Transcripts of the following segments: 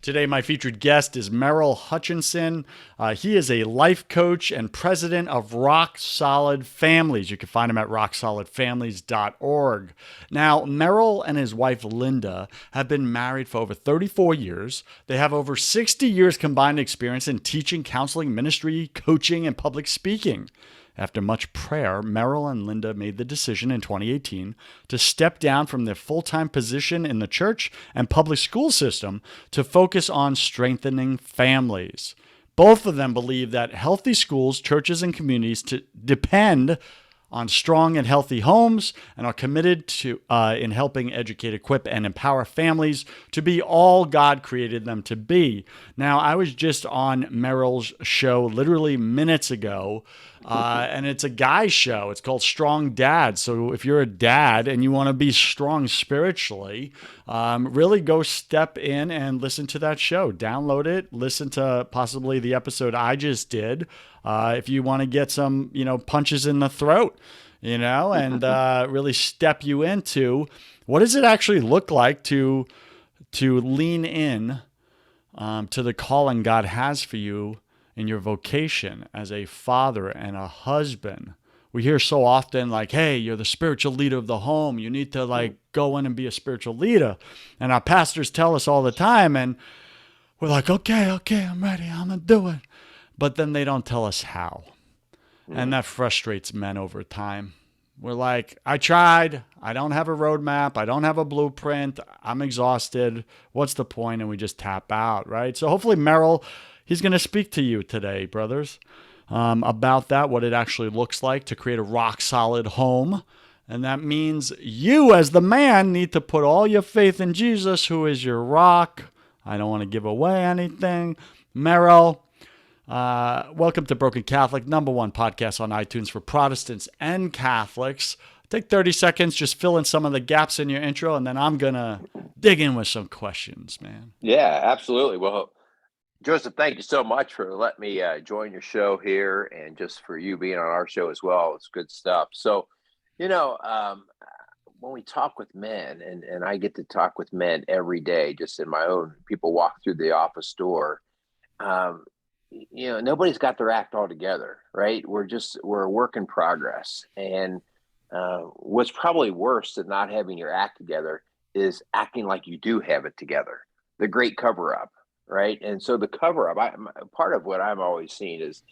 Today, my featured guest is Merrill Hutchinson. He is a life coach and president of Rock Solid Families. You can find him at rocksolidfamilies.org. Now, Merrill and his wife Linda have been married for over 34 years. They have over 60 years combined experience in teaching, counseling, ministry, coaching, and public speaking. After much prayer, Merrill and Linda made the decision in 2018 to step down from their full-time position in the church and public school system to focus on strengthening families. Both of them believe that healthy schools, churches, and communities depend on strong and healthy homes and are committed to in helping educate, equip, and empower families to be all God created them to be. Now, I was just on Merrill's show literally minutes ago, and it's a guy's show. It's called Strong Dad. So if you're a dad and you want to be strong spiritually, really go step in and listen to that show. Download it. Listen to possibly the episode I just did. If you want to get some, punches in the throat, and really step you into what does it actually look like to lean in to the calling God has for you in your vocation as a father and a husband. We hear so often like, hey, you're the spiritual leader of the home. You need to go in and be a spiritual leader. And our pastors tell us all the time. And we're like, okay, I'm ready. I'm going to do it. But then they don't tell us how. And that frustrates men over time. We're like, I tried. I don't have a roadmap. I don't have a blueprint. I'm exhausted. What's the point? And we just tap out, right? So hopefully Merrill, he's going to speak to you today, brothers, about that, what it actually looks like to create a rock-solid home. And that means you, as the man, need to put all your faith in Jesus, who is your rock. I don't want to give away anything. Merrill, welcome to Broken Catholic, #1 podcast on iTunes for Protestants and Catholics. Take 30 seconds, just fill in some of the gaps in your intro, and then I'm going to dig in with some questions, man. Yeah, absolutely. Well, Joseph, thank you so much for letting me join your show here and just for you being on our show as well. It's good stuff. So, when we talk with men, and I get to talk with men every day, just in my own, people walk through the office door, nobody's got their act all together, right? We're a work in progress. And what's probably worse than not having your act together is acting like you do have it together. The great cover up, right? And so the cover up, part of what I'm always seeing is,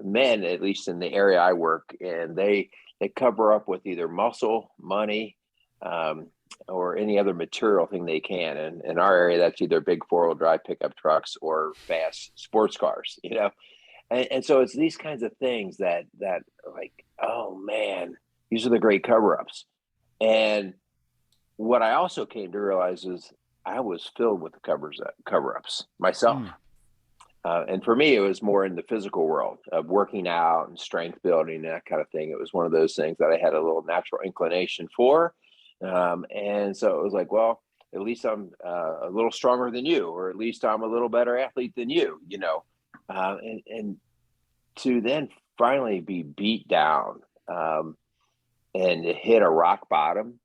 men, at least in the area I work in, they cover up with either muscle, money, or any other material thing they can. And in our area, that's either big 4-wheel drive pickup trucks or fast sports cars, And so it's these kinds of things that like, oh man, these are the great cover-ups. And what I also came to realize is I was filled with the cover-ups myself. And for me, it was more in the physical world of working out and strength building and that kind of thing. It was one of those things that I had a little natural inclination for. And so it was like, well, at least I'm a little stronger than you, or at least I'm a little better athlete than you, and to then finally be beat down and hit a rock bottom.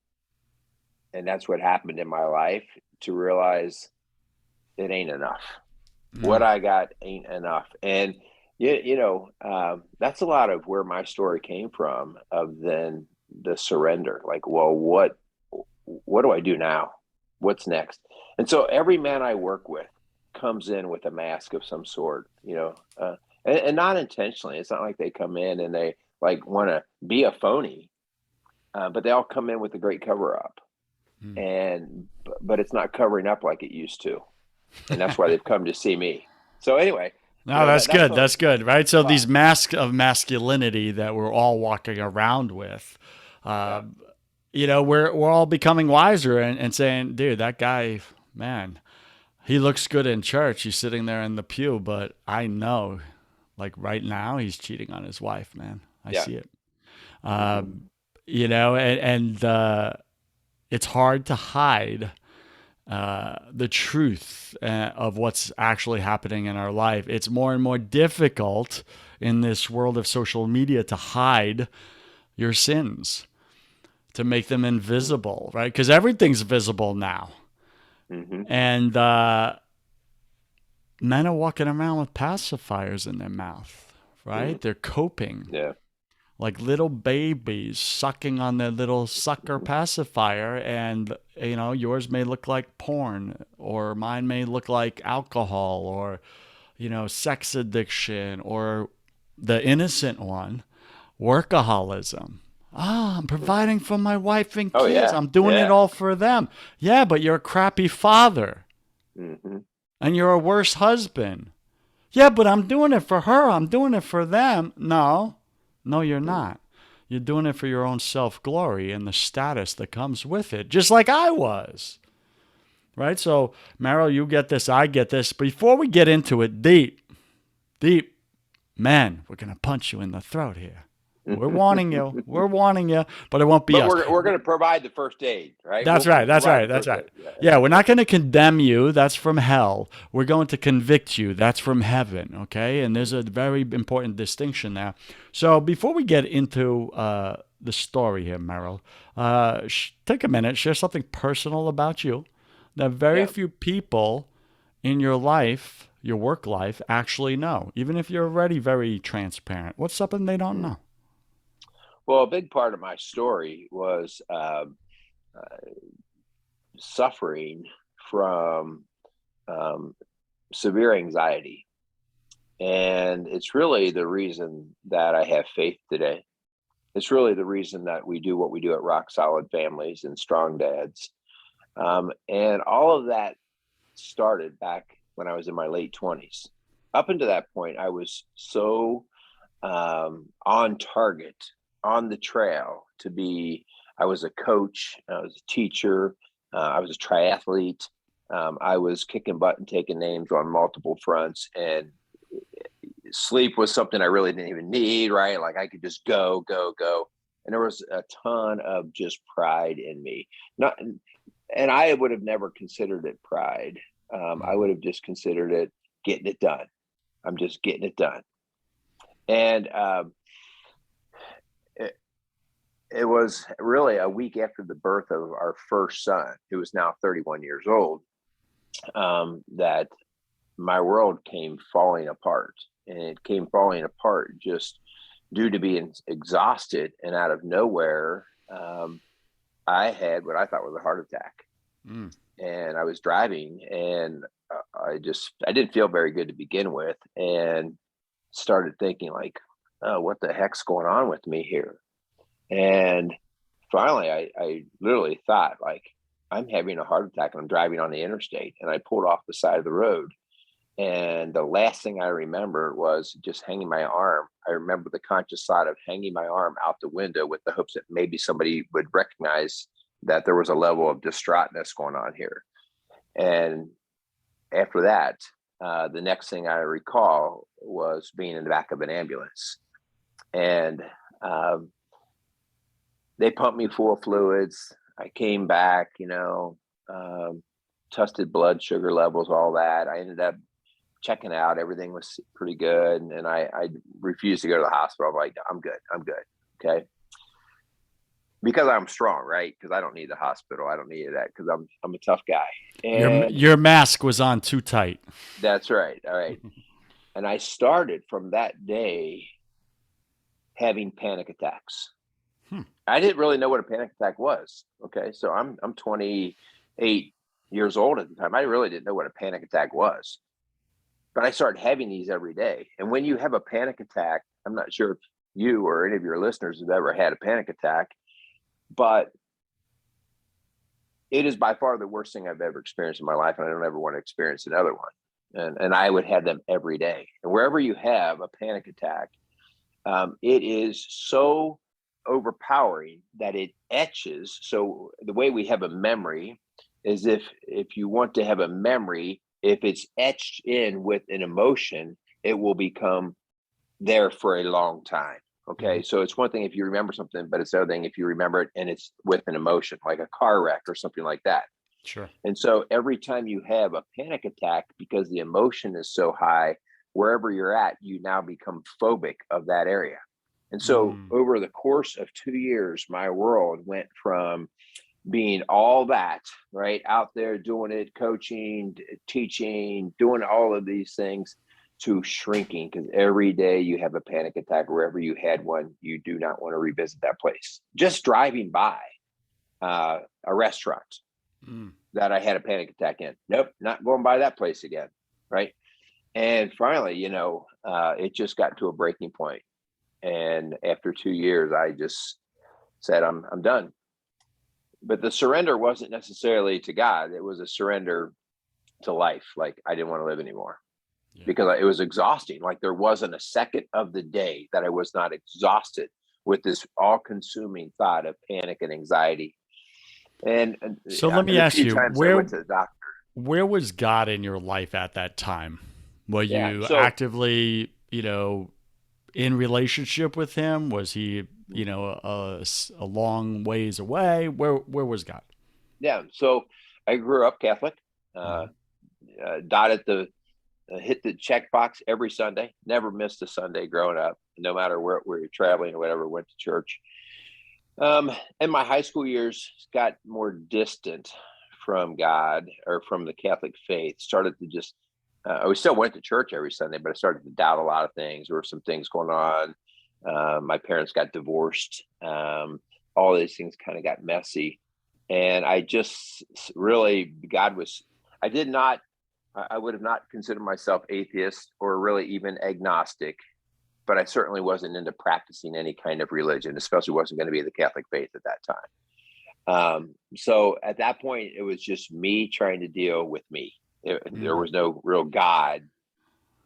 And that's what happened in my life, to realize it ain't enough. What I got ain't enough. And, that's a lot of where my story came from, of then the surrender. Like, well, what do I do now? What's next? And so every man I work with comes in with a mask of some sort, and not intentionally. It's not like they come in and they want to be a phony, but they all come in with a great cover up. But it's not covering up like it used to. And that's why they've come to see me. So anyway. No, that's good. That's good, right? So these masks of masculinity that we're all walking around with, we're all becoming wiser and saying, dude, that guy, man, he looks good in church. He's sitting there in the pew, but I know, right now, he's cheating on his wife, man. I see it. It's hard to hide the truth of what's actually happening in our life. It's more and more difficult in this world of social media to hide your sins, to make them invisible, right? Because everything's visible now. And Men are walking around with pacifiers in their mouth, right? Mm, They're coping yeah. like little babies sucking on their little sucker pacifier. And, yours may look like porn, or mine may look like alcohol, or, sex addiction, or the innocent one, workaholism. Ah, I'm providing for my wife and Oh kids. yeah. I'm doing it Yeah. all for them. Yeah, but you're a crappy father Hmm. and you're a worse husband. Yeah, but I'm doing it for her. I'm doing it for them. No, no, you're not. You're doing it for your own self glory and the status that comes with it, just like I was. Right? So, Merrill, you get this, I get this. Before we get into it deep, deep, man, we're going to punch you in the throat here. We're warning you. We're warning you, but it won't be But us. we're going to provide the first aid, right? That's right. That's Provide right. the That's first right. aid. Yeah. Yeah, we're not going to condemn you. That's from hell. We're going to convict you. That's from heaven. Okay. And there's a very important distinction there. So before we get into the story here, Merrill, take a minute, share something personal about you that very Yeah. few people in your life, your work life, actually know, even if you're already very transparent. What's something they don't Mm. know? Well, a big part of my story was suffering from um, severe anxiety. And it's really the reason that I have faith today. It's really the reason that we do what we do at Rock Solid Families and Strong Dads. And all of that started back when I was in my late 20s. Up until that point, I was so on target, on the trail to be. I was a coach, I was a teacher, I was a triathlete. I was kicking butt and taking names on multiple fronts, and sleep was something I really didn't even need, right? Like I could just go, go, go. And there was a ton of just pride in me. Not, and I would have never considered it pride. I would have just considered it getting it done. I'm just getting it done. And it, it was really a week after the birth of our first son, who is now 31 years old, that my world came falling apart. And it came falling apart just due to being exhausted. And out of nowhere, I had what I thought was a heart attack. Mm. And I was driving, and I didn't feel very good to begin with, and started thinking like, oh, what the heck's going on with me here? And finally, I literally thought like, I'm having a heart attack and I'm driving on the interstate. And I pulled off the side of the road. And the last thing I remember was just hanging my arm. I remember the conscious thought of hanging my arm out the window with the hopes that maybe somebody would recognize that there was a level of distraughtness going on here. And after that, the next thing I recall was being in the back of an ambulance. And they pumped me full of fluids. I came back, tested blood sugar levels, all that. I ended up checking out. Everything was pretty good. And I refused to go to the hospital. I'm like, I'm good. I'm good. Okay. Because I'm strong, right? Because I don't need the hospital. I don't need that because I'm a tough guy. And Your mask was on too tight. that's right. All right. And I started from that day having panic attacks. Hmm. I didn't really know what a panic attack was. Okay. So I'm 28 years old at the time. I really didn't know what a panic attack was. But I started having these every day. And when you have a panic attack, I'm not sure if you or any of your listeners have ever had a panic attack, but it is by far the worst thing I've ever experienced in my life. And I don't ever want to experience another one. And I would have them every day. And wherever you have a panic attack, it is so overpowering that it etches. So the way we have a memory is if you want to have a memory, if it's etched in with an emotion, it will become there for a long time. Okay. So it's one thing if you remember something, but it's the other thing if you remember it and it's with an emotion, like a car wreck or something like that. Sure. And so every time you have a panic attack, because the emotion is so high, wherever you're at, you now become phobic of that area. And so over the course of 2 years, my world went from being all that, right, out there doing it, coaching, teaching, doing all of these things, to shrinking, because every day you have a panic attack. Wherever you had one, you do not want to revisit that place. Just driving by a restaurant that I had a panic attack in, nope, not going by that place again, right? And finally, it just got to a breaking point. And after 2 years, I just said, I'm done. But the surrender wasn't necessarily to God. It was a surrender to life. Like, I didn't want to live anymore because it was exhausting. Like, there wasn't a second of the day that I was not exhausted with this all consuming thought of panic and anxiety. And So let me a ask few you, times I went to the doctor. where was God in your life at that time? Were Yeah. you So actively, in relationship with him? Was he, a long ways away? Where was God? yeah, so I grew up Catholic. Mhm. Uh, dotted the hit the check box every Sunday. Never missed a Sunday growing up, no matter where we were traveling or whatever. Went to church. And my high school years got more distant from God or from the Catholic faith. Started to just, we still went to church every Sunday, but I started to doubt a lot of things. There were some things going on. My parents got divorced. All these things kind of got messy. And I just really, I did not, I would have not considered myself atheist or really even agnostic, but I certainly wasn't into practicing any kind of religion, especially wasn't going to be the Catholic faith at that time. So at that point, it was just me trying to deal with me. There was no real God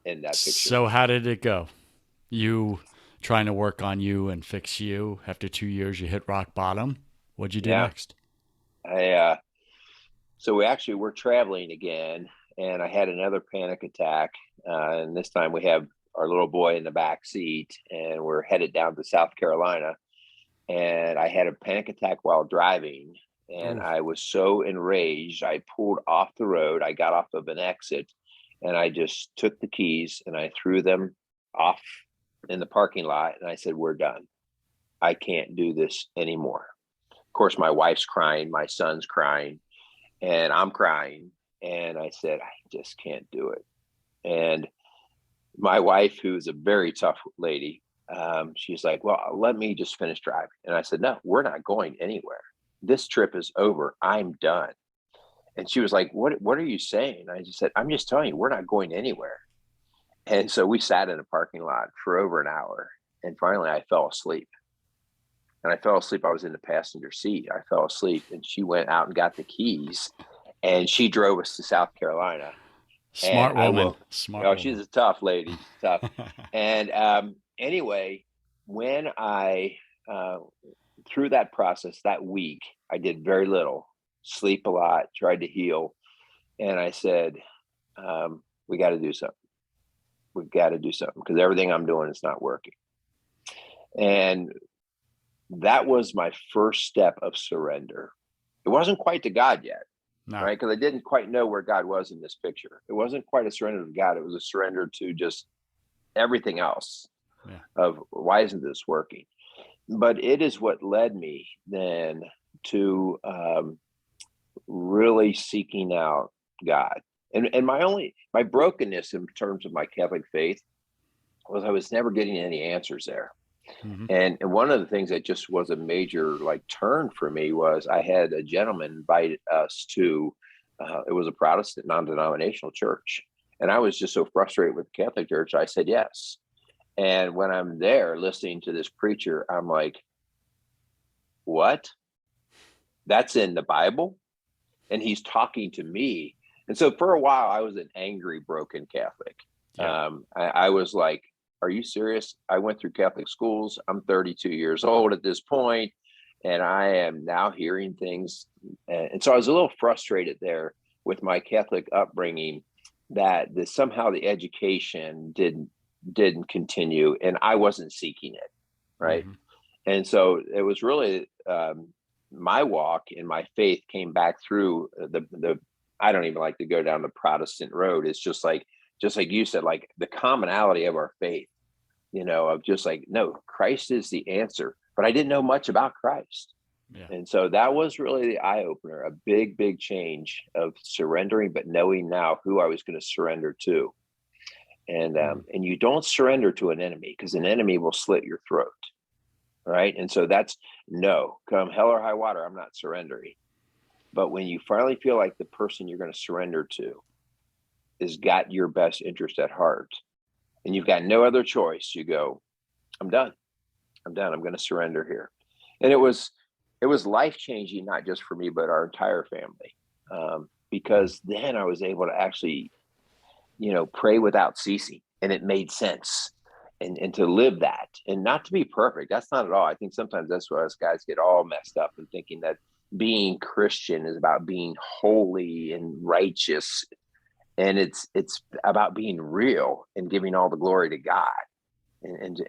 in that picture. So how did it go? You trying to work on you and fix you. After 2 years, you hit rock bottom. What'd you do Yeah. next? I, so we actually were traveling again, and I had another panic attack. And this time we have our little boy in the back seat, and we're headed down to South Carolina. And I had a panic attack while driving, and Ooh. I was so enraged. I pulled off the road. I got off of an exit, and I just took the keys and I threw them off in the parking lot. And I said, "We're done. I can't do this anymore." Of course, my wife's crying, my son's crying, and I'm crying. And I said, "I just can't do it." And my wife, who's a very tough lady, she's like, "Well, let me just finish driving." And I said, "No, we're not going anywhere. This trip is over. I'm done." And she was like, What are you saying?" I just said, "I'm just telling you, we're not going anywhere." And so we sat in a parking lot for over an hour. And finally, I fell asleep. And I fell asleep. I was in the passenger seat. I fell asleep, and she went out and got the keys, and she drove us to South Carolina. And Smart I woman. woke. Smart Oh, she's woman. a tough lady, tough. And anyway, when I through that process that week, I did very little, sleep a lot, tried to heal, and I said, "We got to do something. We've got to do something because everything I'm doing is not working." And that was my first step of surrender. It wasn't quite to God yet, No. right? Because I didn't quite know where God was in this picture. It wasn't quite a surrender to God. It was a surrender to just everything else Yeah. of why isn't this working? But it is what led me then to really seeking out God. And my brokenness in terms of my Catholic faith was I was never getting any answers there. Hmm. And one of the things that just was a major like turn for me was I had a gentleman invite us to it was a Protestant non-denominational church. And I was just so frustrated with the Catholic Church, I said yes. And when I'm there listening to this preacher, I'm like, what? That's in the Bible? And he's talking to me. And so for a while, I was an angry, broken Catholic. Yeah. I was like, are you serious? I went through Catholic schools. I'm 32 years old at this point, and I am now hearing things. And so I was a little frustrated there with my Catholic upbringing that somehow the education didn't continue, and I wasn't seeking it, right? Hmm. And so it was really my walk and my faith came back through the I don't even like to go down the Protestant road. It's just like you said, like the commonality of our faith, of just like, no, Christ is the answer. But I didn't know much about Christ. Yeah. And so that was really the eye opener, a big, big change of surrendering, but knowing now who I was going to surrender to. Mm. And you don't surrender to an enemy, because an enemy will slit your throat. Right. And so that's no, come hell or high water, I'm not surrendering. But when you finally feel like the person you're going to surrender to has got your best interest at heart, and you've got no other choice, you go, I'm done. I'm done. I'm going to surrender here. And it was life changing, not just for me, but our entire family. Because then I was able to actually, pray without ceasing, and it made sense. And to live that, and not to be perfect. That's not at all. I think sometimes that's where us guys get all messed up and thinking that being Christian is about being holy and righteous. And it's about being real and giving all the glory to God, and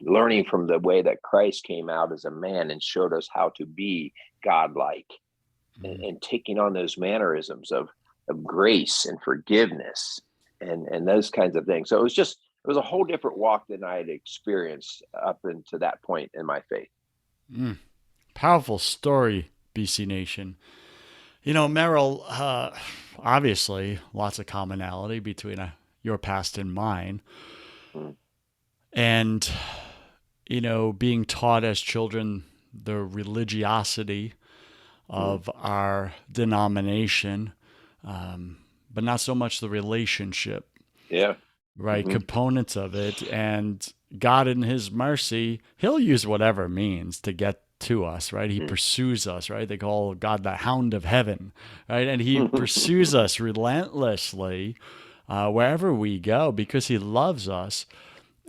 learning from the way that Christ came out as a man and showed us how to be godlike, Mm. and taking on those mannerisms of grace and forgiveness, and those kinds of things. So it was a whole different walk than I had experienced up until that point in my faith. Mm. Powerful story, BC Nation. Merrill, obviously, lots of commonality between your past and mine. Mm, And, being taught as children the religiosity mm, of our denomination, but not so much the relationship, yeah. right? Hmm. Components of it. And God, in His mercy, He'll use whatever means to get to us, right? He Mm. pursues us, right? They call God the hound of heaven, right? And He pursues us relentlessly wherever we go because He loves us.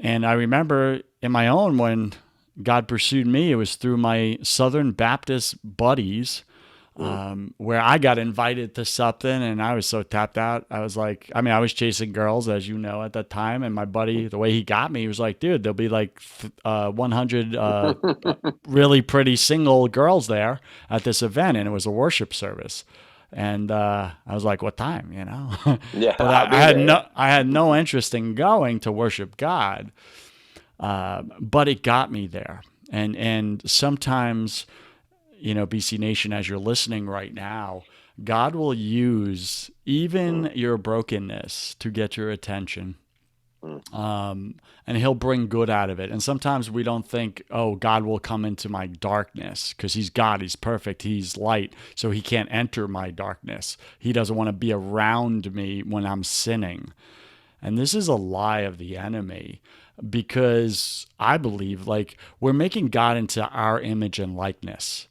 And I remember in my own, when God pursued me, it was through my Southern Baptist buddies, Mm. where I got invited to something and I was so tapped out. I was like, I mean, I was chasing girls, as you know, at that time. And my buddy, the way he got me, he was like, dude, there'll be like 100 really pretty single girls there at this event. And it was a worship service. And I was like, "What time?" Yeah, But I'll I be had there. no interest in going to worship God. But it got me there. And sometimes, BC Nation, as you're listening right now, God will use even Mm, your brokenness to get your attention. mm, And He'll bring good out of it. And sometimes we don't think, oh, God will come into my darkness because He's God, He's perfect, He's light, so He can't enter my darkness. He doesn't want to be around me when I'm sinning. And this is a lie of the enemy, because I believe, like, we're making God into our image and likeness,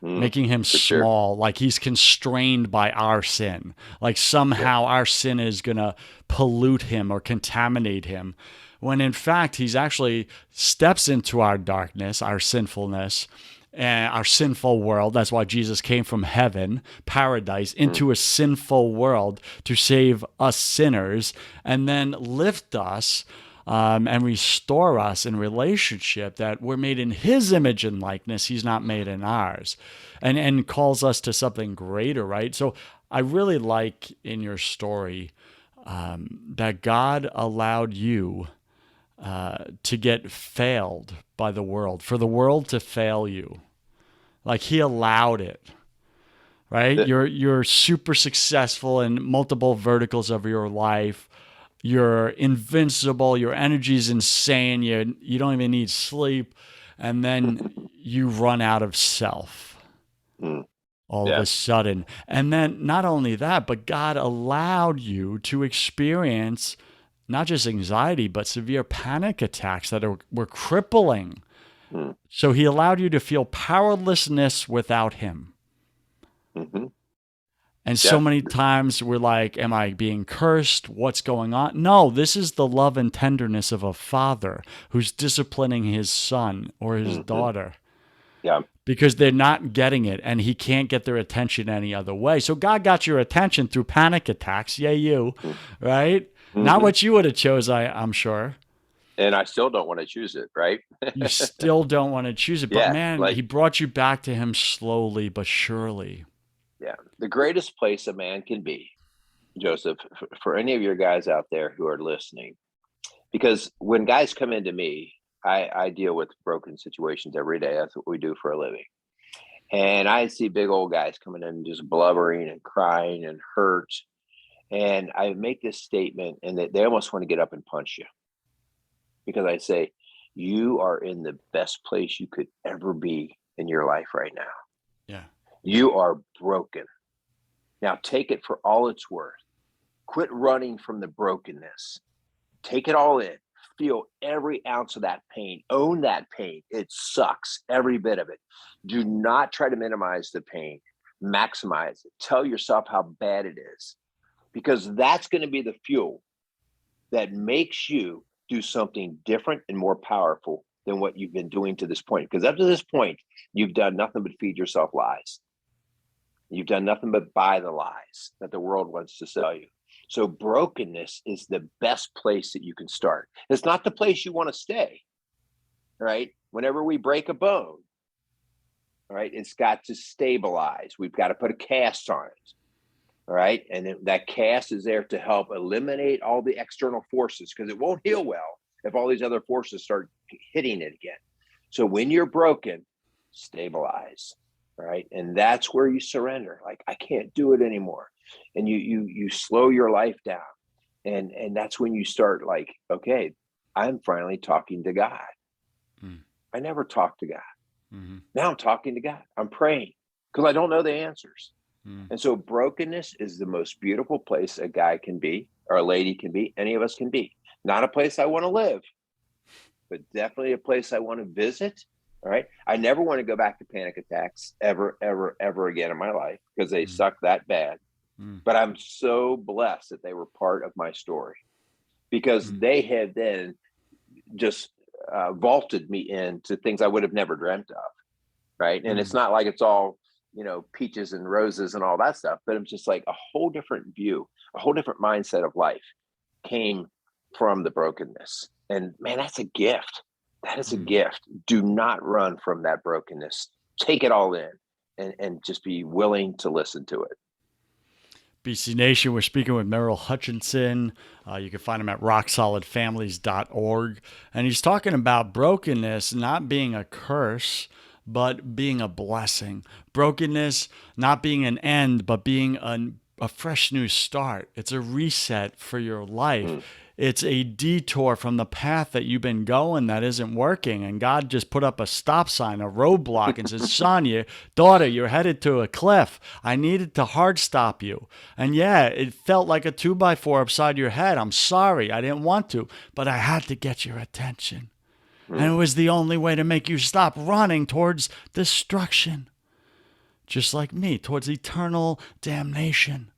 mm, making Him for sure. small, like He's constrained by our sin. Like Yep. somehow our sin is going to pollute Him or contaminate Him. When in fact, He's actually steps into our darkness, our sinfulness, and our sinful world. That's why Jesus came from heaven, paradise, Mm, into a sinful world to save us sinners and then lift us, and restore us in relationship, that we're made in His image and likeness. He's not made in ours, and calls us to something greater, right? So I really like in your story that God allowed you to get failed by the world, for the world to fail you. Like He allowed it, right? the- You're super successful in multiple verticals of your life. You're invincible. Your energy's insane. You don't even need sleep, and then you run out of self mm, all of yeah. a sudden. And then not only that, but God allowed you to experience not just anxiety, but severe panic attacks that were crippling. Mm, So He allowed you to feel powerlessness without Him. hmm. And so Yeah. many times we're like, am I being cursed? What's going on? No, this is the love and tenderness of a father who's disciplining his son or his Hmm. daughter, Yeah. because they're not getting it and He can't get their attention any other way. So God got your attention through panic attacks. Yay, you, right? Not Mm-hmm. what you would have chose, I'm sure. And I still don't want to choose it, right? You still don't want to choose it. But Yeah. man, He Like, brought you back to Him slowly but surely. yeah. The greatest place a man can be, Joseph, for any of your guys out there who are listening, because when guys come into me, I deal with broken situations every day. That's what we do for a living. And I see big old guys coming in just blubbering and crying and hurt. And I make this statement, and they almost want to get up and punch you, because I say, you are in the best place you could ever be in your life right now. Yeah. You are broken. Now take it for all it's worth. Quit running from the brokenness. Take it all in. Feel every ounce of that pain. Own that pain. It sucks, every bit of it. Do not try to minimize the pain. Maximize it. Tell yourself how bad it is, because that's going to be the fuel that makes you do something different and more powerful than what you've been doing to this point. Because up to this point, you've done nothing but feed yourself lies. You've done nothing but buy the lies that the world wants to sell you. So brokenness is the best place that you can start. It's not the place you want to stay, right? Whenever we break a bone, right, it's got to stabilize. We've got to put a cast on it, all right? And that cast is there to help eliminate all the external forces, because it won't heal well if all these other forces start hitting it again. So when you're broken, stabilize, right? And that's where you surrender. Like, I can't do it anymore. And you slow your life down. And that's when you start like, okay, I'm finally talking to God. I never talked to God. Now I'm talking to God. I'm praying because I don't know the answers. And so brokenness is the most beautiful place a guy can be, or a lady can be, any of us can be. Not a place I want to live, but definitely a place I want to visit. All right. I never want to go back to panic attacks ever, ever, ever again in my life, because they suck that bad. But I'm so blessed that they were part of my story, because they had then just vaulted me into things I would have never dreamt of. Right. And it's not like it's all, peaches and roses and all that stuff, but it's just like a whole different view, a whole different mindset of life came from the brokenness. And man, that's a gift. That is a gift. Do not run from that brokenness. Take it all in and just be willing to listen to it. BC Nation, we're speaking with Merrill Hutchinson. You can find him at rocksolidfamilies.org. And he's talking about brokenness not being a curse, but being a blessing. Brokenness not being an end, but being a fresh new start. It's a reset for your life. It's a detour from the path that you've been going that isn't working. And God just put up a stop sign, a roadblock, and said, son, daughter, you're headed to a cliff. I needed to hard stop you. And yeah, it felt like a 2x4 upside your head. I'm sorry. I didn't want to, but I had to get your attention. And it was the only way to make you stop running towards destruction. Just like me, towards eternal damnation.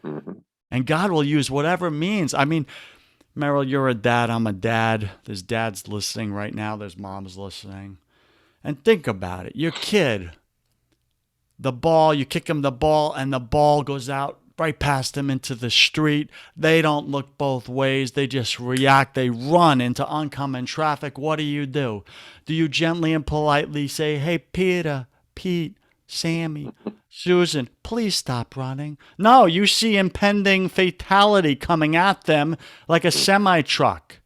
And God will use whatever means. I mean, Merrill, you're a dad. I'm a dad. There's dads listening right now. There's moms listening. And think about it. Your kid, you kick him the ball, and the ball goes out right past him into the street. They don't look both ways. They just react. They run into oncoming traffic. What do? Do you gently and politely say, hey, Pete, Sammy, Susan, please stop running? No, you see impending fatality coming at them like a semi-truck.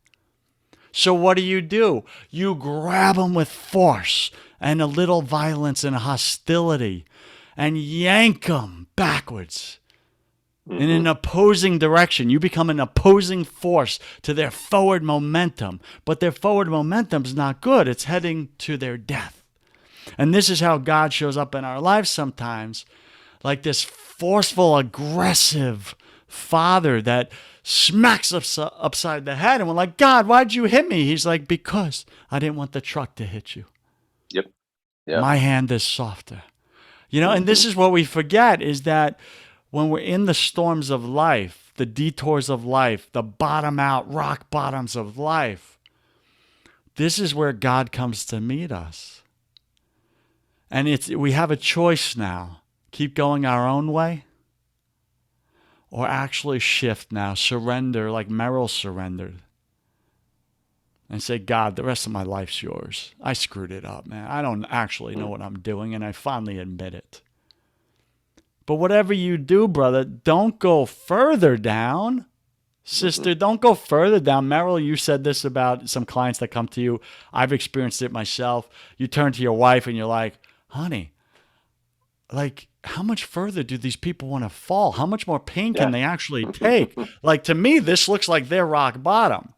So what do? You grab them with force and a little violence and hostility and yank them backwards in an opposing direction. You become an opposing force to their forward momentum. But their forward momentum is not good. It's heading to their death. And this is how God shows up in our lives sometimes, like this forceful, aggressive father that smacks us upside the head. And we're like, God, why'd you hit me? He's like, because I didn't want the truck to hit you. Yep. My hand is softer. And this is what we forget, is that when we're in the storms of life, the detours of life, the bottom out, rock bottoms of life, this is where God comes to meet us. And we have a choice now. Keep going our own way, or actually shift now, surrender like Merrill surrendered, and say, God, the rest of my life's yours. I screwed it up, man. I don't actually know what I'm doing, and I finally admit it. But whatever you do, brother, don't go further down. Sister, don't go further down. Merrill, you said this about some clients that come to you. I've experienced it myself. You turn to your wife and you're like, honey, like, how much further do these people want to fall? How much more pain can Yeah. they actually take? Like, to me, this looks like they're rock bottom.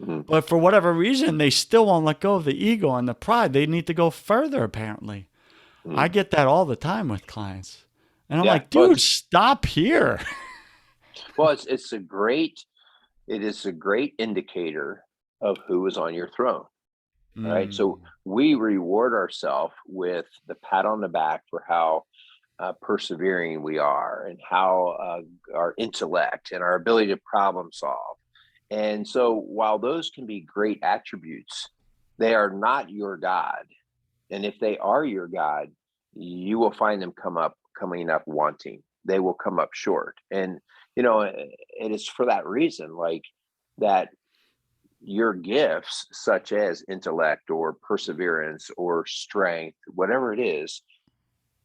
Mhm. But for whatever reason, they still won't let go of the ego and the pride. They need to go further, apparently. I Mhm. get that all the time with clients. And I'm Yeah. like, dude, stop here. It's a great, it is a great indicator of who is on your throne. All right. So Mm, we reward ourselves with the pat on the back for how persevering we are, and how our intellect and our ability to problem solve. And so while those can be great attributes, they are not your God. And if they are your God, you will find them coming up wanting. They will come up short. And it is for that reason, like, that your gifts, such as intellect or perseverance or strength, whatever it is,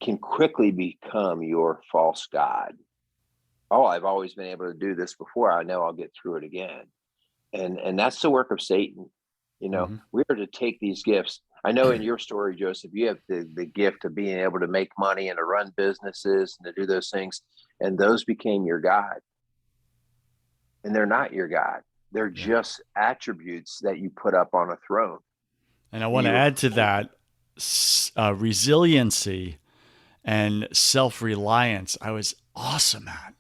can quickly become your false god. Oh, I've always been able to do this before. I know I'll get through it again. And that's the work of Satan. mhm. We are to take these gifts. I know in your story, Joseph, you have the gift of being able to make money and to run businesses and to do those things. And those became your God. And they're not your God. They're Yeah. just attributes that you put up on a throne. And I want to You're add to that resiliency and self reliance. I was awesome at.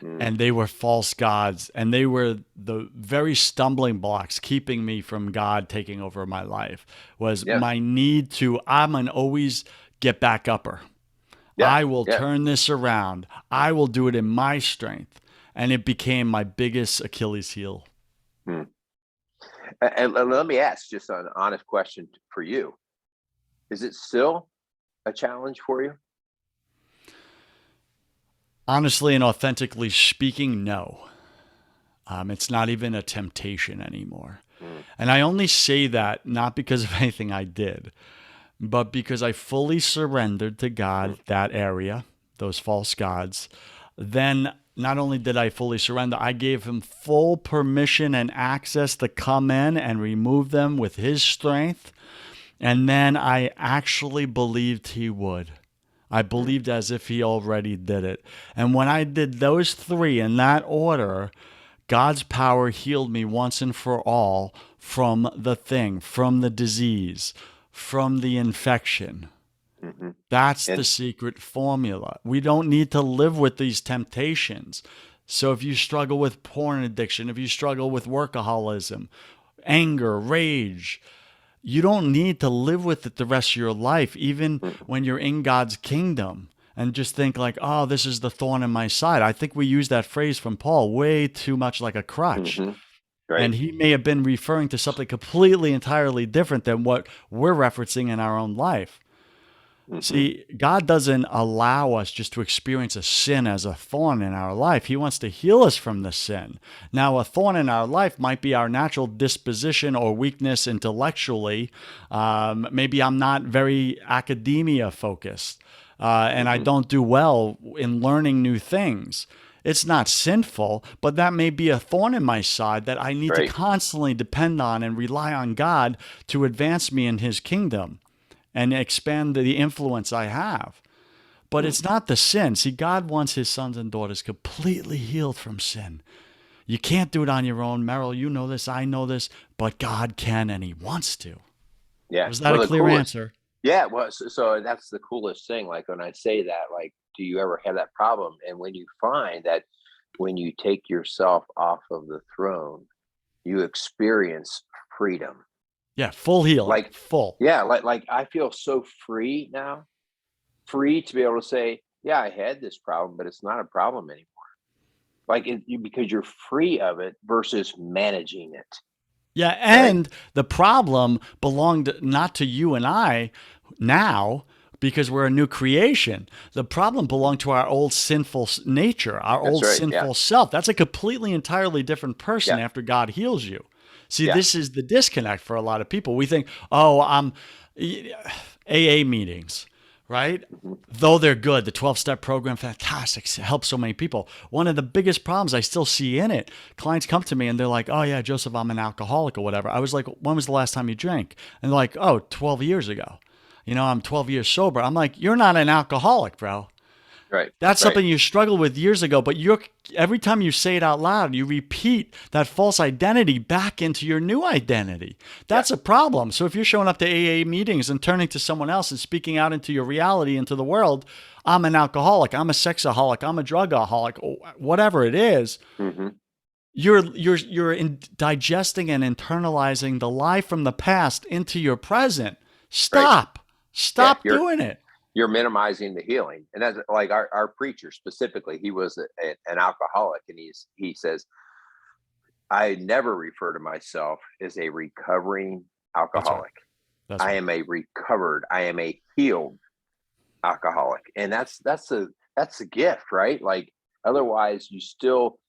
mm, And they were false gods. And they were the very stumbling blocks keeping me from God taking over my life, was yeah, my need to, I'm an always get back upper. yeah, I will yeah. turn this around. I will do it in my strength. And it became my biggest Achilles heel. Mm. And let me ask just an honest question for you. Is it still a challenge for you? Honestly and authentically speaking, no. It's not even a temptation anymore. Mm, And I only say that not because of anything I did, but because I fully surrendered to God mm, that area, those false gods. Then not only did I fully surrender, I gave him full permission and access to come in and remove them with his strength. And then I actually believed he would. I mm, believed as if he already did it. And when I did those three in that order, God's power healed me once and for all from the thing, from the disease, from the infection. hmm. That's the And secret formula. We don't need to live with these temptations. So if you struggle with porn addiction, if you struggle with workaholism, anger, rage, you don't need to live with it the rest of your life, even mm, when you're in God's kingdom, and just think like, oh, this is the thorn in my side. I think we use that phrase from Paul way too much like a crutch. hmm, right, And he may have been referring to something completely, entirely different than what we're referencing in our own life. hmm, See, God doesn't allow us just to experience a sin as a thorn in our life. He wants to heal us from the sin. Now, a thorn in our life might be our natural disposition or weakness intellectually. Maybe I'm not very academia focused, and I hmm, don't do well in learning new things. It's not sinful, but that may be a thorn in my side that I need to right, constantly depend on and rely on God to advance me in his kingdom and expand the influence I have. But mm, it's not the sin. See, God wants his sons and daughters completely healed from sin. You can't do it on your own. Merrill, you know this, I know this, but God can and he wants to. yeah. Was that a Well, the clear coolest, answer? yeah. Well, so that's the coolest thing. Like when I say that, like, do you ever have that problem? And when you find that when you take yourself off of the throne, you experience freedom. Yeah, full healing, Like, full. yeah, like I feel so free now, free to be able to say, yeah, I had this problem, but it's not a problem anymore. Because you're free of it versus managing it, Yeah, right? and the problem belonged not to you and I now because we're a new creation. The problem Mhm. belonged to our old sinful nature, our That's old right. Yeah. sinful self. That's a completely entirely different person Yeah. after God heals you. See, Yeah. this is the disconnect for a lot of people. We think, "Oh, I'm AA meetings." Right? Hmm. Though they're good, the 12-step program, fantastic, helps so many people. One of the biggest problems I still see in it, clients come to me and they're like, oh yeah, Joseph, I'm an alcoholic or whatever. I was like, when was the last time you drank? And they're like, oh, 12 years ago. I'm 12 years sober. I'm like, you're not an alcoholic, bro. Right. That's Right. something you struggled with years ago, but every time you say it out loud, you repeat that false identity back into your new identity. Yeah. That's a problem. So if you're showing up to AA meetings and turning to someone else and speaking out into your reality, into the world, I'm an alcoholic, I'm a sexaholic, I'm a drugaholic, whatever it is, Hmm. digesting and internalizing the lie from the past into your present. Right. Yeah. Stop doing it. You're minimizing the healing. And that's like our preacher specifically, he was an alcoholic, and he says, I never refer to myself as a recovering That's right. alcoholic. That's I right. am a recovered, I am a healed alcoholic. And that's a gift, right? Like, otherwise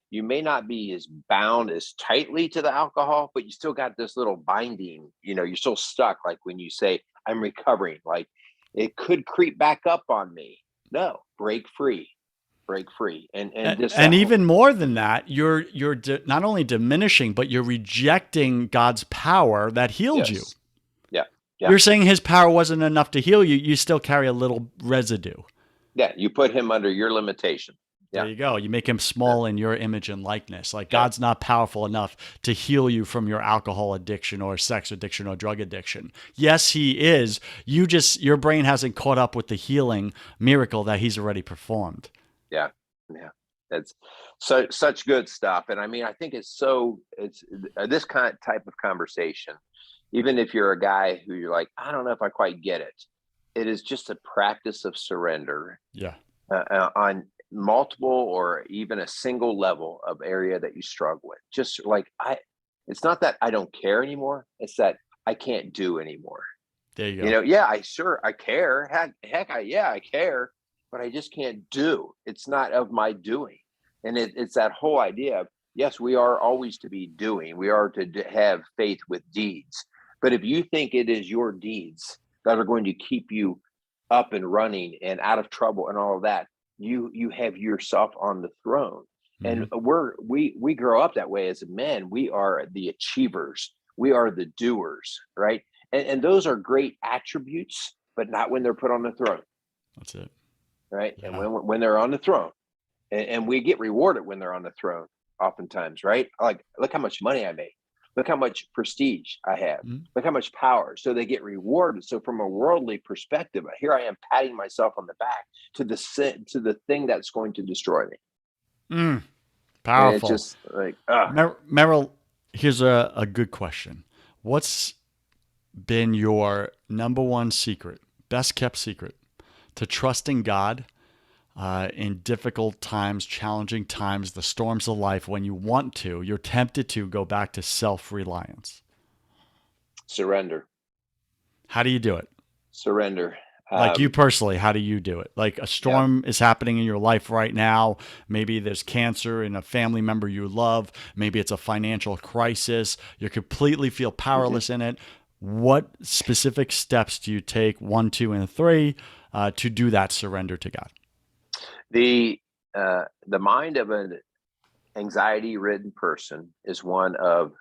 you may not be as bound as tightly to the alcohol, but you still got this little binding, you're still stuck. Like when you say I'm recovering, like it could creep back up on me. No, break free. And just And that whole, even more than that, not only diminishing, but you're rejecting God's power that healed you. yes. Yeah. Yeah. You're saying his power wasn't enough to heal you. You still carry a little residue. Yeah. You put him under your limitation. There Yeah. you go. You make him small in your image and likeness. Like Yeah. God's not powerful enough to heal you from your alcohol addiction or sex addiction or drug addiction. Yes, he is. Your brain hasn't caught up with the healing miracle that he's already performed. Yeah. Yeah. That's such good stuff. And I mean, I think it's this kind of type of conversation, even if you're a guy who you're like, I don't know if I quite get it. It is just a practice of surrender Yeah. on multiple or even a single level of area that you struggle with. Just like it's not that I don't care anymore. It's that I can't do anymore. There you go. Yeah, I care. I care, but I just can't do. It's not of my doing. And it's that whole idea of, yes, we are always to be doing. We are to have faith with deeds. But if you think it is your deeds that are going to keep you up and running and out of trouble and all of that, you have yourself on the throne. Mm-hmm. And we grow up that way as men. We are the achievers. We are the doers, right? And those are great attributes, but not when they're put on the throne, That's it. right? And Yeah. when they're on the throne, and we get rewarded when they're on the throne, oftentimes, right? Like, look how much money I made. Look how much prestige I have. Mm-hmm. Look how much power. So they get rewarded. So from a worldly perspective, here I am patting myself on the back to the thing that's going to destroy me. And it's Powerful. just like, Merrill, here's a good question. What's been your number one secret, best kept secret, to trusting God in difficult times, challenging times, the storms of life, when you're tempted to go back to self-reliance? surrender, How do you do it? surrender. Like you personally, how do you do it? Like a Yeah. storm is happening in your life right now. Maybe there's cancer in a family member you love. Maybe it's a financial crisis. You completely feel powerless in it. What specific steps do you take, 1, 2, and 3, to do that surrender to God? The mind of an anxiety ridden person is one of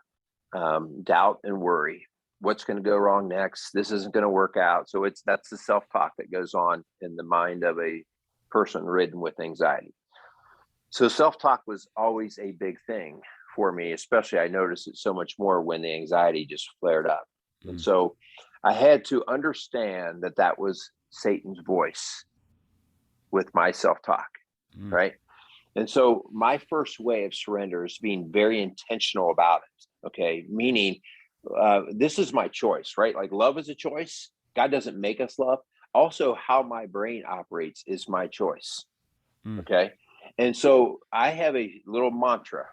doubt and worry. What's going to go wrong next? This isn't going to work out. So that's the self-talk that goes on in the mind of a person ridden with anxiety. So self-talk was always a big thing for me, especially I noticed it so much more when the anxiety just flared up. And so I had to understand that was Satan's voice with my self-talk, right? And so my first way of surrender is being very intentional about it. Okay. Meaning, this is my choice, right? Like love is a choice. God doesn't make us love. Also, how my brain operates is my choice. Okay. And so I have a little mantra,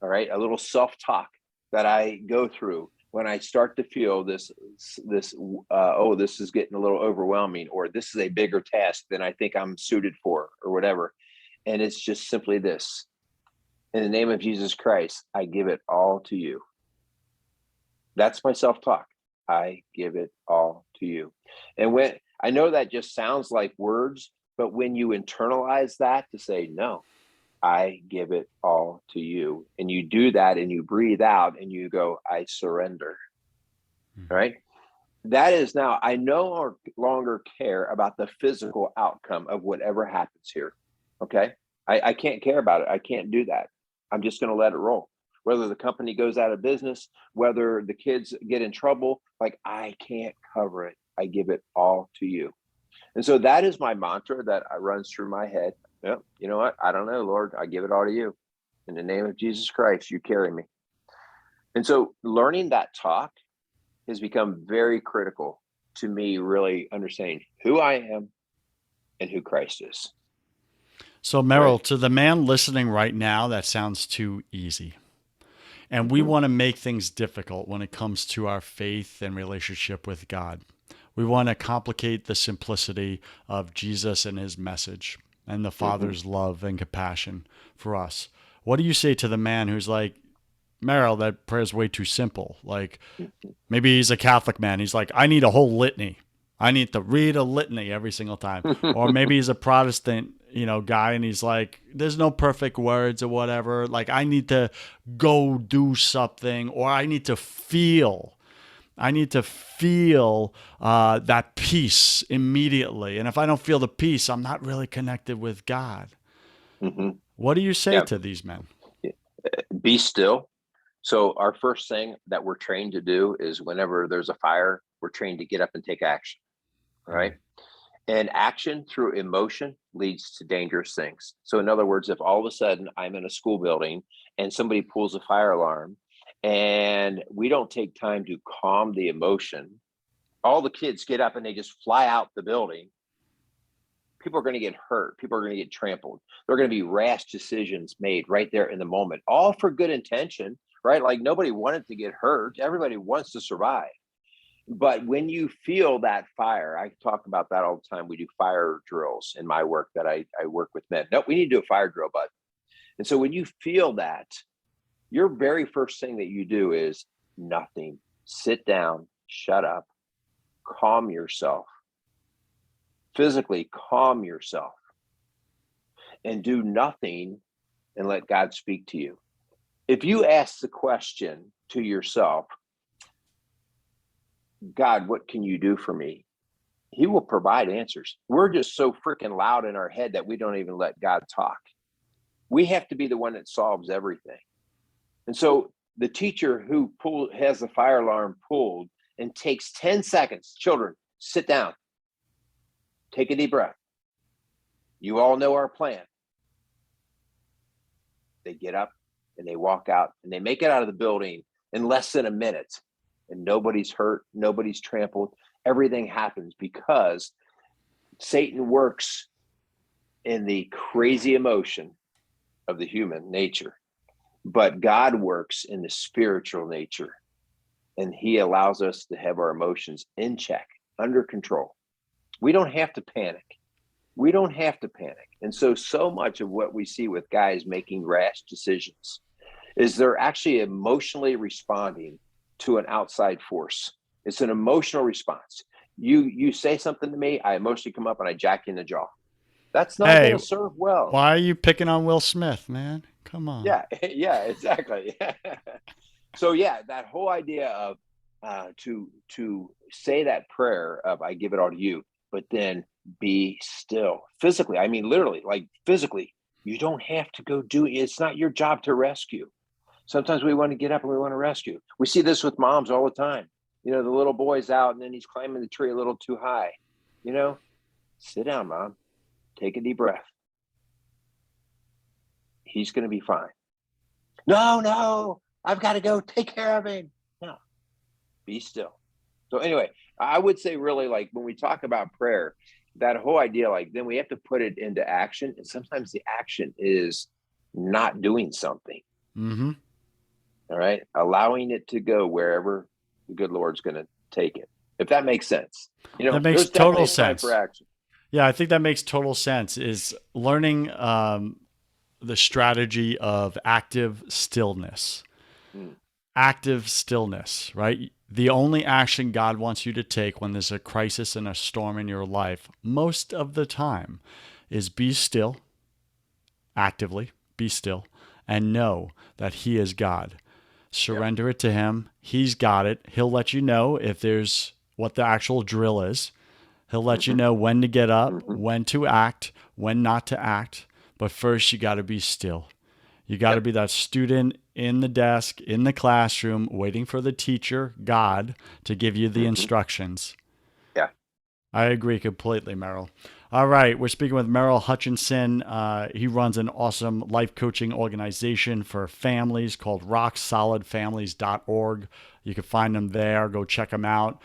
all right, a little self-talk that I go through when I start to feel this, this is getting a little overwhelming, or this is a bigger task than I think I'm suited for, or whatever. And it's just simply this: in the name of Jesus Christ, I give it all to you. That's my self-talk. I give it all to you. And when I know that just sounds like words, but when you internalize that to say, no, I give it all to you, and you do that and you breathe out and you go, I surrender. Right. That is now, I no longer care about the physical outcome of whatever happens here. Okay. I can't care about it. I can't do that. I'm just going to let it roll. Whether the company goes out of business, whether the kids get in trouble, like I can't cover it. I give it all to you. And so that is my mantra that runs through my head. Well, you know what? I don't know, Lord. I give it all to you. In the name of Jesus Christ, you carry me. And so learning that talk has become very critical to me really understanding who I am and who Christ is. So, Right. Merrill, to the man listening right now, that sounds too easy. And we Mm-hmm. want to make things difficult when it comes to our faith and relationship with God. We want to complicate the simplicity of Jesus and his message and the Mm-hmm. Father's love and compassion for us. What do you say to the man who's like, Merrill, that prayer's way too simple? Like, Mm-hmm. maybe he's a Catholic man. He's like, I need a whole litany. I need to read a litany every single time. Or maybe he's a Protestant, guy, and he's like, there's no perfect words or whatever. Like, I need to go do something, or I need to feel. I need to feel that peace immediately. And if I don't feel the peace, I'm not really connected with God. Mm-hmm. What do you say Yeah. to these men? Be still. So our first thing that we're trained to do is whenever there's a fire, we're trained to get up and take action. Right. And action through emotion leads to dangerous things. So, in other words, if all of a sudden I'm in a school building and somebody pulls a fire alarm and we don't take time to calm the emotion, all the kids get up and they just fly out the building. People are going to get hurt. People are going to get trampled. There are going to be rash decisions made right there in the moment, all for good intention, right? Like nobody wanted to get hurt. Everybody wants to survive. But when you feel that fire, I talk about that all the time. We do fire drills in my work that I work with men. No, we need to do a fire drill, bud. And so when you feel that, your very first thing that you do is nothing. Sit down, shut up, calm yourself, physically calm yourself, and do nothing and let God speak to you. If you ask the question to yourself, God, what can you do for me? He will provide answers. We're just so freaking loud in our head that we don't even let God talk. We have to be the one that solves everything. And so the teacher who has the fire alarm pulled and takes 10 seconds, children, sit down, take a deep breath. You all know our plan. They get up and they walk out and they make it out of the building in less than a minute. And nobody's hurt, nobody's trampled. Everything happens because Satan works in the crazy emotion of the human nature, but God works in the spiritual nature, and he allows us to have our emotions in check, under control. We don't have to panic. We don't have to panic. And so much of what we see with guys making rash decisions is they're actually emotionally responding to an outside force. It's an emotional response. You say something to me, I emotionally come up and I jack you in the jaw. That's not going Hey, to serve well. why are you picking on Will Smith, man? Come on. Yeah, yeah, exactly. So yeah, that whole idea of to say that prayer of I give it all to you, but then be still physically. I mean, literally, like physically, you don't have to go do it. It's not your job to rescue. Sometimes we want to get up and we want to rescue. We see this with moms all the time. You know, the little boy's out and then he's climbing the tree a little too high. You know, sit down, mom. Take a deep breath. He's going to be fine. No, no, I've got to go take care of him. No, be still. So anyway, I would say really like when we talk about prayer, that whole idea, like then we have to put it into action. And sometimes the action is not doing something. Mm-hmm. All right. Allowing it to go wherever the good Lord's going to take it. If that makes sense. You That know, makes there's definitely total a time for sense. action. Yeah, I think that makes total sense. Is learning the strategy of active stillness. Mm, Active stillness, right? The only action God wants you to take when there's a crisis and a storm in your life, most of the time, is be still, actively, be still, and know that He is God. yep. Surrender it to Him. He's got it. He'll let you know if there's what the actual drill is. He'll let you Mm-hmm. know when to get up, Mm-hmm. when to act, when not to act. But first, you got to be still. You got to Yep. be that student in the desk, in the classroom, waiting for the teacher, God, to give you the Mm-hmm. instructions. Yeah. I agree completely, Merrill. All right, we're speaking with Merrill Hutchinson. He runs an awesome life coaching organization for families called rocksolidfamilies.org. You can find them there. Go check them out.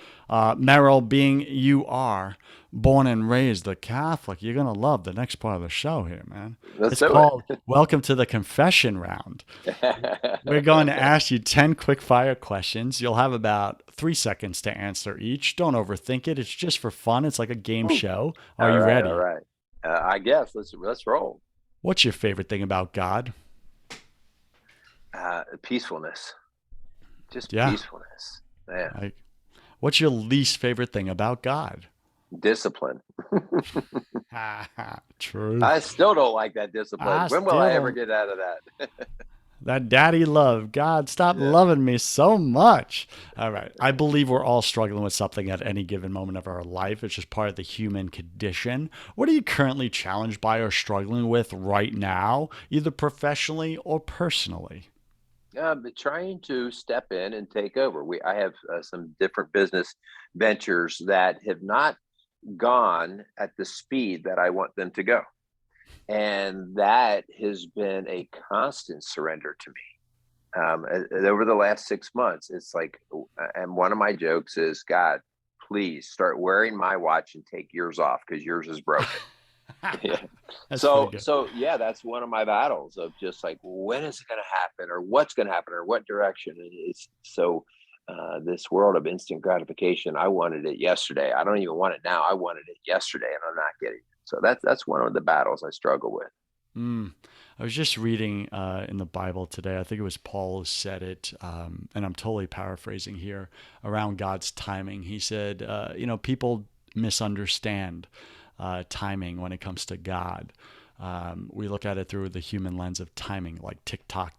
Merrill, being you are born and raised a Catholic, you're going to love the next part of the show here, man. Let's It's do it. called Welcome to the Confession Round. We're going to ask you 10 quick fire questions. You'll have about 3 seconds to answer each. Don't overthink it. It's just for fun. It's like a game Ooh. show. Are All you right. All ready? right. I guess let's roll. What's your favorite thing about God? Peacefulness, just Yeah. peacefulness. Man, Like, what's your least favorite thing about God? discipline. I Truth. still don't like that discipline. I When will I still ever don't. get out of that? That daddy love. God, stop Yeah. loving me so much. All right. I believe we're all struggling with something at any given moment of our life. It's just part of the human condition. What are you currently challenged by or struggling with right now, either professionally or personally? But trying to step in and take over. I have some different business ventures that have not gone at the speed that I want them to go, and that has been a constant surrender to me. Over the last 6 months, it's like, and one of my jokes is, God, please start wearing my watch and take yours off because yours is broken. Yeah. That's pretty So good. so yeah, that's one of my battles of just like, when is it going to happen, or what's going to happen, or what direction. And it's so this world of instant gratification. I wanted it yesterday. I don't even want it now. I wanted it yesterday, and I'm not getting it. So that's one of the battles I struggle with. Mm. I was just reading in the Bible today. I think it was Paul who said it, and I'm totally paraphrasing here around God's timing. He said, people misunderstand timing when it comes to God. We look at it through the human lens of timing, like tick tock,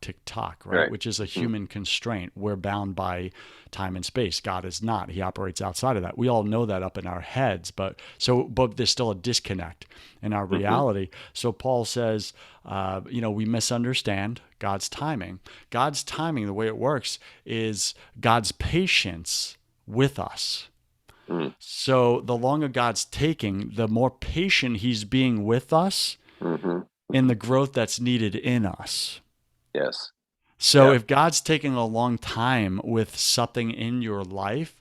right? Right. Which is a Hmm. human constraint. We're bound by time and space. God is not. He operates outside of that. We all know that up in our heads, but there's still a disconnect in our Hmm. reality. So Paul says, we misunderstand God's timing. God's timing, the way it works, is God's patience with us. Hmm. So the longer God's taking, the more patient He's being with us Hmm. in the Hmm. growth that's needed in us. Yes. So Yeah. if God's taking a long time with something in your life,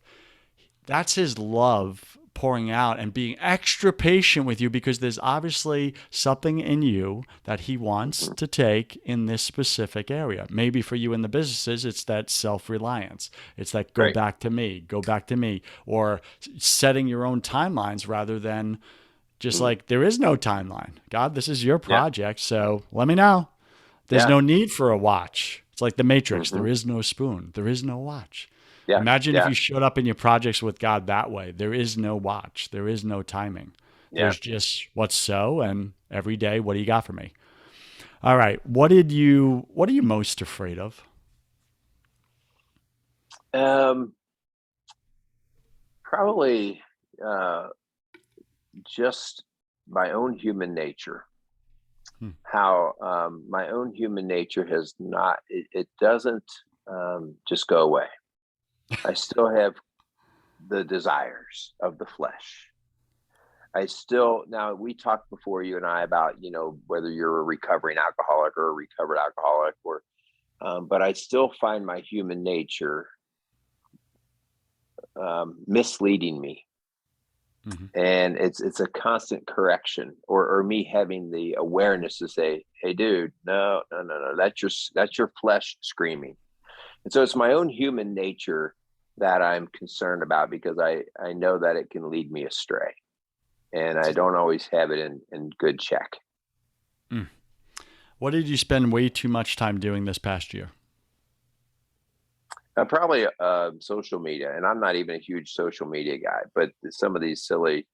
that's His love pouring out and being extra patient with you because there's obviously something in you that He wants Hmm. to take in this specific area. Maybe for you in the businesses, it's that self reliance. It's that Right. go back to me, or setting your own timelines rather than just Hmm. like, there is no timeline. God, this is your Yeah. project. So let me know. There's Yeah. no need for a watch. It's like the Matrix. Hmm. There is no spoon. There is no watch. Yeah. Imagine if Yeah. you showed up in your projects with God that way. There is no watch. There is no timing. Yeah. There's just what's so, and every day, what do you got for me? All right. What are you most afraid of? Um, Probably uh, just my own human nature. Hmm. How my own human nature has not, it doesn't just go away. I still have the desires of the flesh. I still, now we talked before, you and I, about, whether you're a recovering alcoholic or a recovered alcoholic, or, but I still find my human nature misleading me. Mm-hmm. And it's a constant correction, or me having the awareness to say, hey dude, no, no, no, no, that's your flesh screaming. And so it's my own human nature that I'm concerned about, because I know that it can lead me astray, and I don't always have it in good check. Mm. What did you spend way too much time doing this past year? Probably social media, and I'm not even a huge social media guy, but some of these silly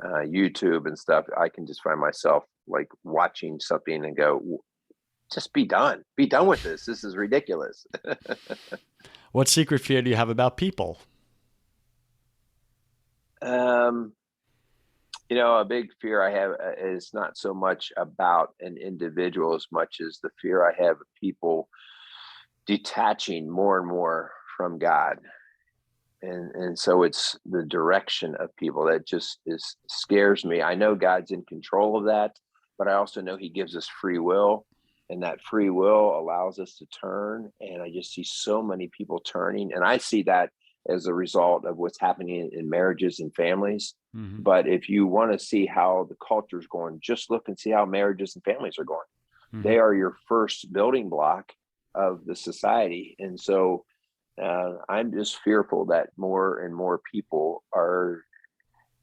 YouTube and stuff, I can just find myself like watching something and go, just be done with this. This is ridiculous. What secret fear do you have about people? Um, a big fear I have is not so much about an individual as much as the fear I have of people detaching more and more from God. And so it's the direction of people that just is scares me. I know God's in control of that, but I also know he gives us free will, and that free will allows us to turn. And I just see so many people turning, and I see that as a result of what's happening in marriages and families. Hmm. But if you want to see how the culture is going, just look and see how marriages and families are going. Hmm. They are your first building block of the society. And so I'm just fearful that more and more people are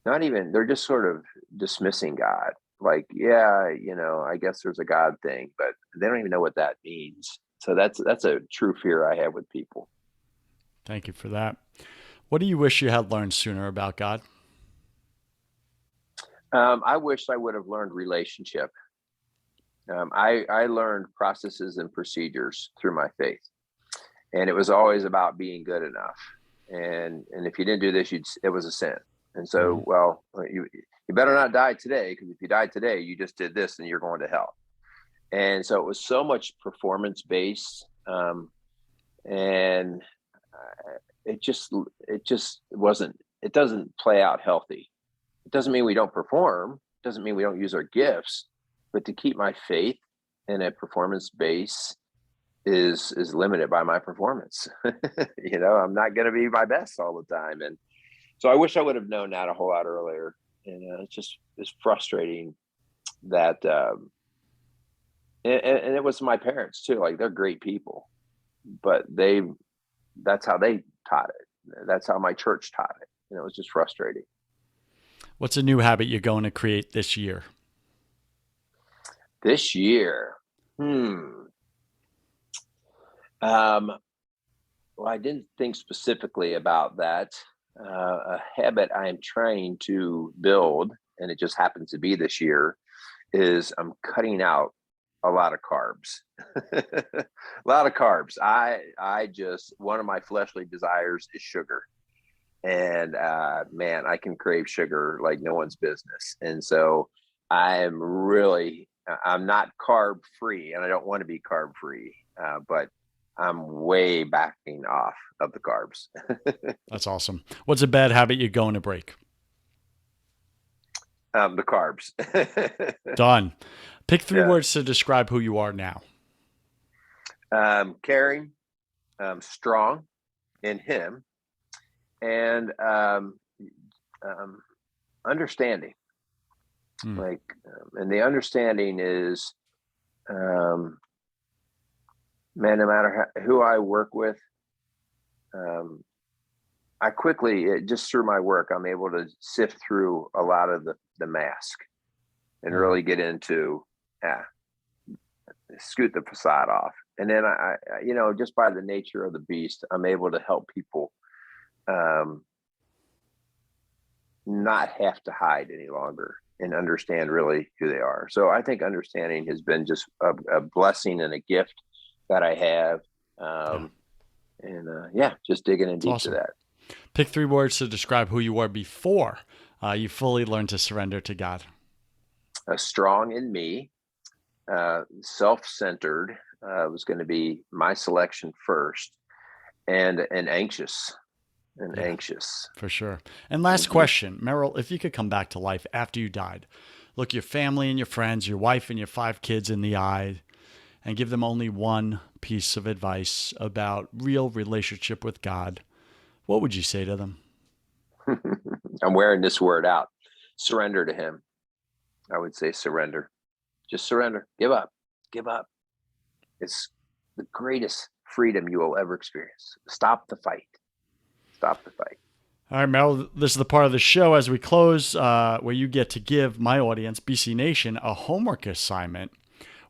not even, they're just sort of dismissing God. Like, yeah, I guess there's a God thing, but they don't even know what that means. So that's a true fear I have with people. Thank you for that. What do you wish you had learned sooner about God? I wish I would have learned relationship. I learned processes and procedures through my faith, and it was always about being good enough. And if you didn't do this, it was a sin. And Hmm. so, well, you better not die today, because if you die today, you just did this and you're going to hell. And so it was so much performance based, and it just wasn't. It doesn't play out healthy. It doesn't mean we don't perform. It doesn't mean we don't use our gifts, but to keep my faith in a performance base is limited by my performance. I'm not going to be my best all the time, and so I wish I would have known that a whole lot earlier. And it's frustrating that, and it was my parents too. Like, they're great people, but that's how they taught it. That's how my church taught it. It was just frustrating. What's a new habit you're going to create this year? This year, hmm. Um, well, I didn't think specifically about that. A habit I am trying to build, and it just happens to be this year, is I'm cutting out a lot of carbs. A lot of carbs. I just, one of my fleshly desires is sugar, and man, I can crave sugar like no one's business. And so I'm not carb free, and I don't want to be carb free, but I'm way backing off of the carbs. That's awesome. What's a bad habit you're going to break? The carbs. Done. Pick three Yeah. words to describe who you are now. Caring, strong in him, and um, understanding. Hmm. Like, and the understanding is, um, man, no matter who I work with, um, I quickly, just through my work, I'm able to sift through a lot of the mask and Hmm. really get into, yeah, scoot the facade off. And then just by the nature of the beast, I'm able to help people, um, not have to hide any longer and understand really who they are. So I think understanding has been just a blessing and a gift that I have. Yeah, Yeah, just digging in it's deep to awesome. that. Pick three words to describe who you were before you fully learned to surrender to God. Strong in me, self-centered was going to be my selection first, and anxious and Yeah, anxious. for sure. And last Mm-hmm. question, Merrill, if you could come back to life after you died, look your family and your friends, your wife and your five kids in the eye, and give them only one piece of advice about real relationship with God, what would you say to them? I'm wearing this word out. Surrender to him. I would say surrender. Just surrender. Give up. Give up. It's the greatest freedom you will ever experience. Stop the fight. Stop the fight. All right, Merrill, this is the part of the show as we close where you get to give my audience, BC Nation, a homework assignment.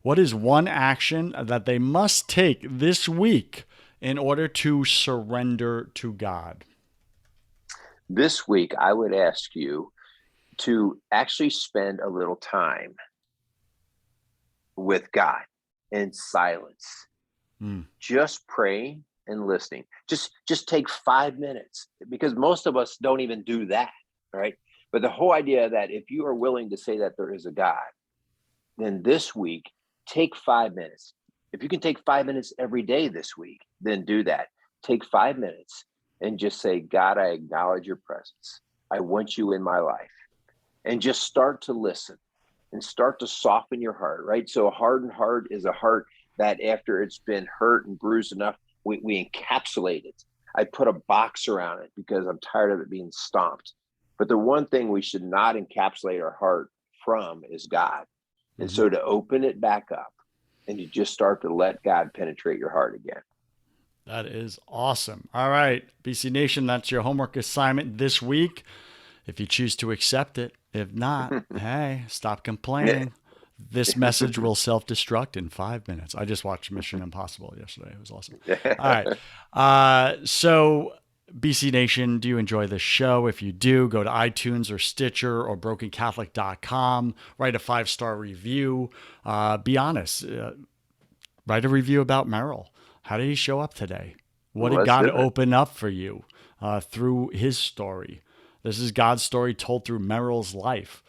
What is one action that they must take this week in order to surrender to God? This week, I would ask you to actually spend a little time with God in silence, Hmm. just praying and listening. Just take 5 minutes, because most of us don't even do that. right? But the whole idea that if you are willing to say that there is a God, then this week, take 5 minutes. If you can take 5 minutes every day this week, then do that. Take 5 minutes and just say, God, I acknowledge your presence. I want you in my life. And just start to listen and start to soften your heart, right? So a hardened heart is a heart that after it's been hurt and bruised enough, we encapsulate it. I put a box around it because I'm tired of it being stomped. But the one thing we should not encapsulate our heart from is God. And Mhm. so to open it back up and you just start to let God penetrate your heart again. That is awesome. All right, BC Nation, that's your homework assignment this week. If you choose to accept it, if not, hey, stop complaining. This message will self destruct in 5 minutes. I just watched Mission Impossible yesterday. It was awesome. All right. So, BC Nation, do you enjoy this show? If you do, go to iTunes or Stitcher or brokencatholic.com, write a 5-star review. Be honest. Write a review about Merrill. How did he show up today? What did Let's God do it. open up for you through his story? This is God's story told through Merrill's life.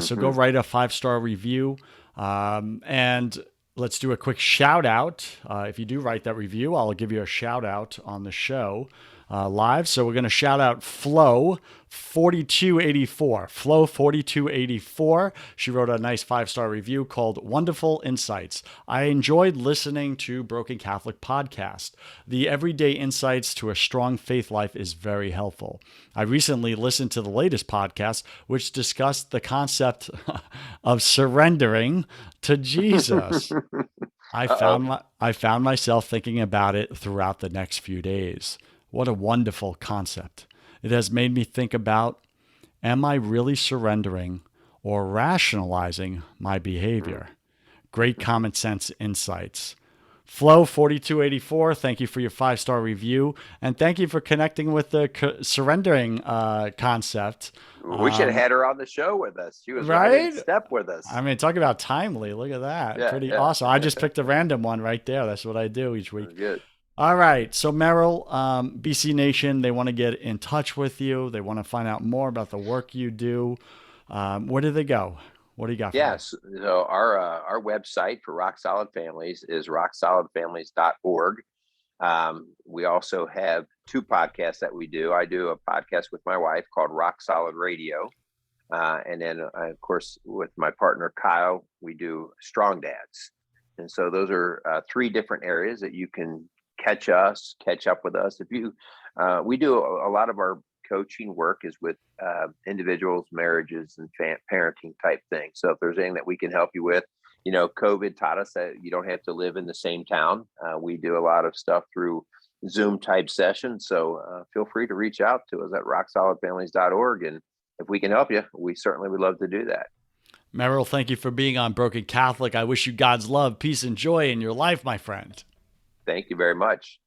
So go Mm-hmm. write a 5-star review. And let's do a quick shout out. If you do write that review, I'll give you a shout out on the show live. So we're going to shout out Flo 4284. Flo 4284. She wrote a nice 5-star review called Wonderful Insights. I enjoyed listening to Broken Catholic Podcast. The everyday insights to a strong faith life is very helpful. I recently listened to the latest podcast, which discussed the concept of surrendering to Jesus. Uh-oh. I found myself thinking about it throughout the next few days. What a wonderful concept. It has made me think about, am I really surrendering or rationalizing my behavior? Great Mm-hmm. common sense insights. Flo 4284, thank you for your 5-star review. And thank you for connecting with the surrendering concept. We should have had her on the show with us. She was right in Right? step with I us. mean, talk about timely. Look at that. Yeah, Pretty yeah. awesome. I just picked a random one right there. That's what I do each week. Good. All right. So, Merrill, BC Nation, they want to get in touch with you. They want to find out more about the work you do. Where do they go? What do you got for them? Yes. So our website for Rock Solid Families is rocksolidfamilies.org. We also have two podcasts that we do. I do a podcast with my wife called Rock Solid Radio. And then, of course, with my partner, Kyle, we do Strong Dads. And so those are three different areas that you can catch up with us. If you, we do a lot of our coaching work is with individuals, marriages, and parenting type things. So if there's anything that we can help you with, COVID taught us that you don't have to live in the same town. We do a lot of stuff through Zoom type sessions. So feel free to reach out to us at rocksolidfamilies.org. And if we can help you, we certainly would love to do that. Merrill, thank you for being on Broken Catholic. I wish you God's love, peace, and joy in your life, my friend. Thank you very much.